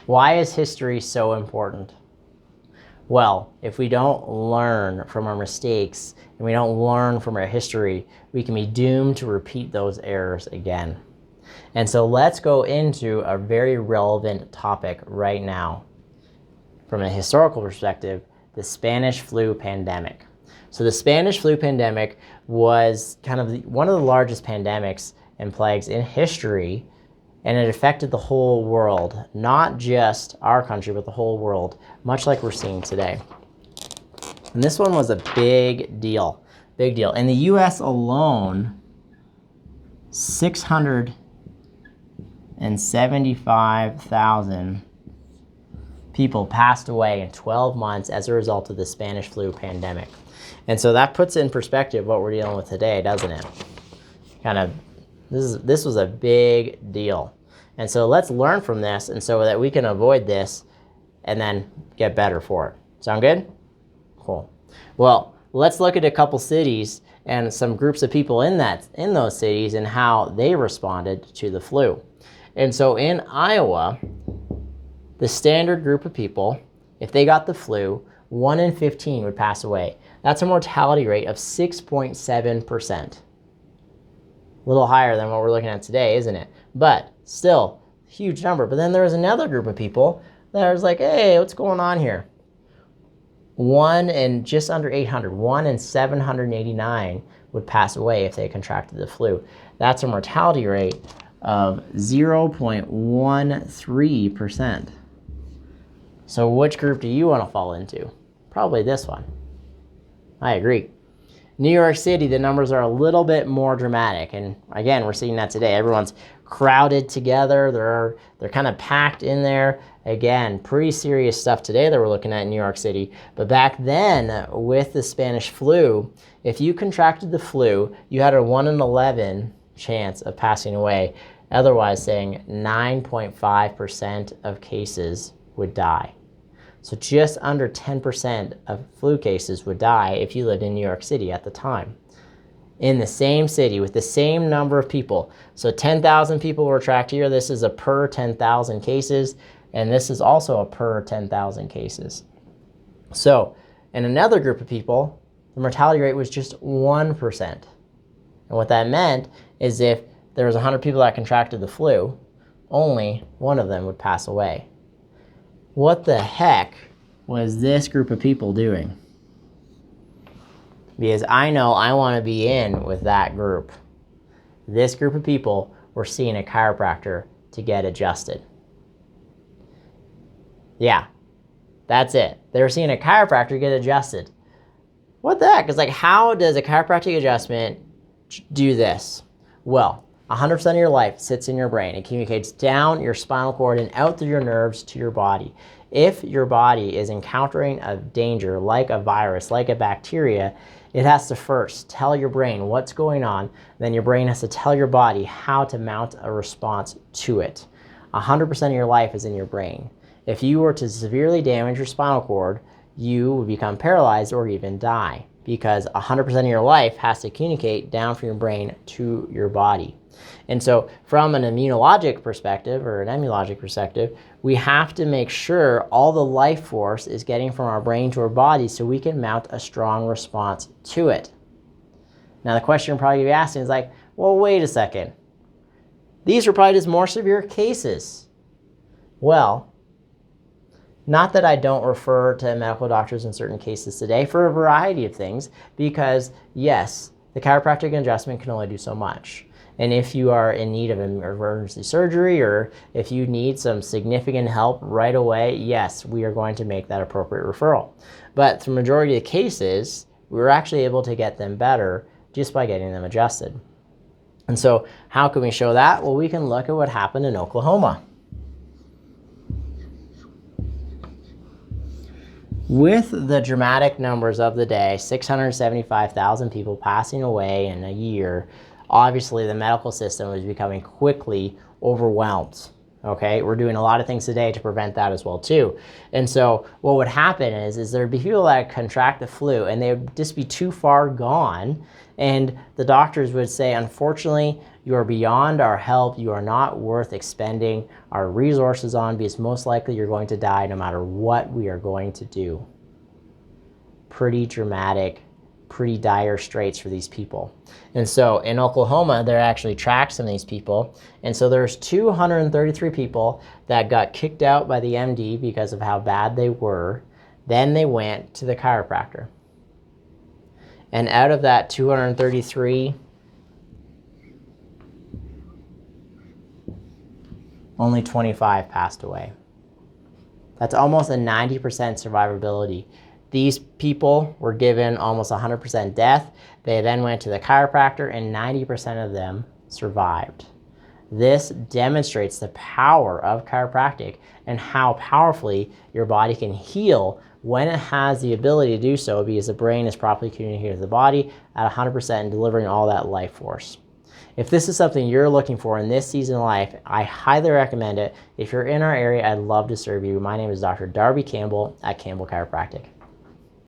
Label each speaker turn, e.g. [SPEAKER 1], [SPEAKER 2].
[SPEAKER 1] Why is history so important? Well, if we don't learn from our mistakes and we don't learn from our history, we can be doomed to repeat those errors again. And so let's go into a very relevant topic right now. From a historical perspective, the Spanish flu pandemic. So the Spanish flu pandemic was kind of one of the largest pandemics and plagues in history, and it affected the whole world, not just our country, but the whole world, much like we're seeing today. And this one was a big deal, big deal. In the US alone, 675,000 people passed away in 12 months as a result of the Spanish flu pandemic. And so that puts in perspective what we're dealing with today, doesn't it? This was a big deal. And so let's learn from this, and so that we can avoid this and then get better for it. Sound good? Cool. Well, let's look at a couple cities and some groups of people in those cities and how they responded to the flu. And so in Iowa, the standard group of people, if they got the flu, 1 in 15 would pass away. That's a mortality rate of 6.7%. A little higher than what we're looking at today, isn't it? But still, huge number. But then there was another group of people that was like, hey, what's going on here? 1 in just under 800, 1 in 789 would pass away if they contracted the flu. That's a mortality rate of 0.13%. So which group do you want to fall into? Probably this one. I agree. New York City, the numbers are a little bit more dramatic. And again, we're seeing that today. Everyone's crowded together. They're kind of packed in there. Again, pretty serious stuff today that we're looking at in New York City. But back then, with the Spanish flu, if you contracted the flu, you had a 1 in 11 chance of passing away. Otherwise, saying 9.5% of cases would die. So just under 10% of flu cases would die if you lived in New York City at the time. In the same city with the same number of people. So 10,000 people were tracked here. This is a per 10,000 cases, and this is also a per 10,000 cases. So in another group of people, the mortality rate was just 1%. And what that meant is if there was 100 people that contracted the flu, only one of them would pass away. What the heck was this group of people doing? Because I know I want to be in with that group. This group of people were seeing a chiropractor to get adjusted. Yeah, that's it. They were seeing a chiropractor get adjusted. What the heck? It's like, how does a chiropractic adjustment do this? Well, 100% of your life sits in your brain. It communicates down your spinal cord and out through your nerves to your body. If your body is encountering a danger like a virus, like a bacteria, it has to first tell your brain what's going on. Then your brain has to tell your body how to mount a response to it. 100% of your life is in your brain. If you were to severely damage your spinal cord, you would become paralyzed or even die, because 100% of your life has to communicate down from your brain to your body. And so from an immunologic perspective or an immunologic perspective, we have to make sure all the life force is getting from our brain to our body so we can mount a strong response to it. Now the question you're probably going to be asking is like, well, wait a second. These are probably just more severe cases. Well, not that I don't refer to medical doctors in certain cases today for a variety of things, because yes, the chiropractic adjustment can only do so much. And if you are in need of emergency surgery, or if you need some significant help right away, yes, we are going to make that appropriate referral. But for the majority of the cases, we were actually able to get them better just by getting them adjusted. And so how can we show that? Well, we can look at what happened in Oklahoma. With the dramatic numbers of the day, 675,000 people passing away in a year, obviously the medical system was becoming quickly overwhelmed. Okay, we're doing a lot of things today to prevent that as well too. And so what would happen is there'd be people that contract the flu and they would just be too far gone, and the doctors would say, unfortunately, you are beyond our help. You are not worth expending our resources on, because most likely you're going to die no matter what we are going to do. Pretty dramatic, pretty dire straits for these people. And so in Oklahoma, they actually tracked some of these people. And so there's 233 people that got kicked out by the MD because of how bad they were. Then they went to the chiropractor. And out of that 233, only 25 passed away. That's almost a 90% survivability. These people were given almost 100% death. They then went to the chiropractor and 90% of them survived. This demonstrates the power of chiropractic and how powerfully your body can heal when it has the ability to do so, because the brain is properly communicating with the body at 100% and delivering all that life force. If this is something you're looking for in this season of life, I highly recommend it. If you're in our area, I'd love to serve you. My name is Dr. Darby Campbell at Campbell Chiropractic.